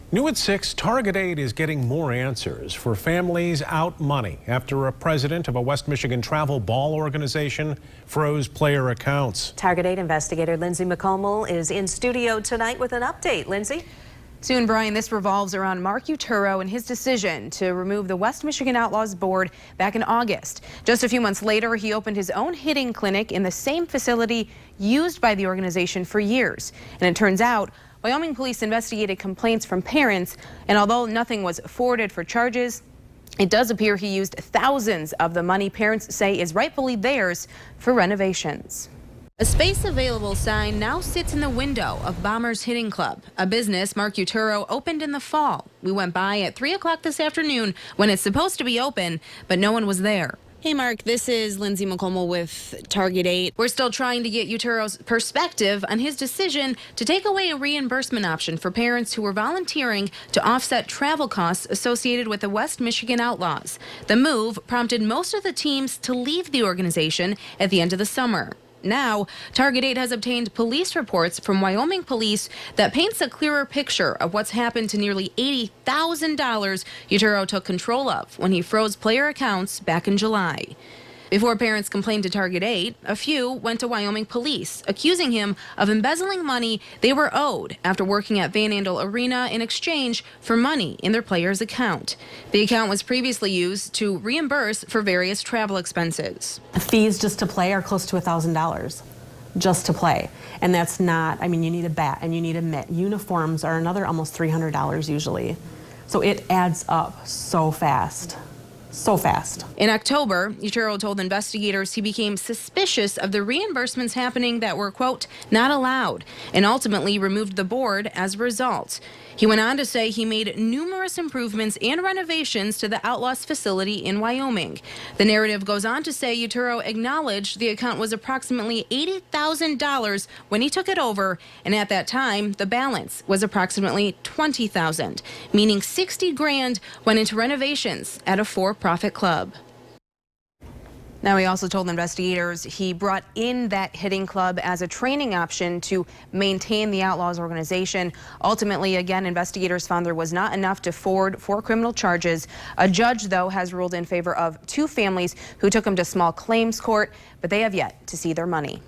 New at 6, Target Aid is getting more answers for families out money after a president of a West Michigan travel ball organization froze player accounts. Target Aid investigator Lindsay McCommell is in studio tonight with an update. Lindsay? Soon, Brian, this revolves around Mark Uturo and his decision to remove the West Michigan Outlaws board back in August. Just a few months later, he opened his own hitting clinic in the same facility used by the organization for years. And it turns out Wyoming police investigated complaints from parents, and although nothing was forwarded for charges, it does appear he used thousands of the money parents say is rightfully theirs for renovations. A space available sign now sits in the window of Bombers Hitting Club, a business Mark Uturo opened in the fall. We went by at 3 o'clock this afternoon when it's supposed to be open, but no one was there. Hey Mark, this is Lindsay McCommell with Target Aid. We're still trying to get Uturo's perspective on his decision to take away a reimbursement option for parents who were volunteering to offset travel costs associated with the West Michigan Outlaws. The move prompted most of the teams to leave the organization at the end of the summer. Now, Target Aid has obtained police reports from Wyoming police that paints a clearer picture of what's happened to nearly $80,000 Uturo took control of when he froze player accounts back in July. Before parents complained to Target Aid, a few went to Wyoming police, accusing him of embezzling money they were owed after working at Van Andel Arena in exchange for money in their player's account. The account was previously used to reimburse for various travel expenses. The fees just to play are close to $1,000 just to play. And that's not, I mean, you need a bat and you need a mitt. Uniforms are another almost $300 usually. So it adds up so fast. So fast. In October, Uturo told investigators he became suspicious of the reimbursements happening that were, quote, not allowed, and ultimately removed the board as a result. He went on to say he made numerous improvements and renovations to the Outlaws facility in Wyoming. The narrative goes on to say Uturo acknowledged the account was approximately $80,000 when he took it over, and at that time, the balance was approximately $20,000, meaning $60 grand went into renovations at a for-profit club. Now, he also told investigators he brought in that hitting club as a training option to maintain the Outlaws organization. Ultimately, again, investigators found there was not enough to forward for criminal charges. A judge, though, has ruled in favor of two families who took him to small claims court, but they have yet to see their money.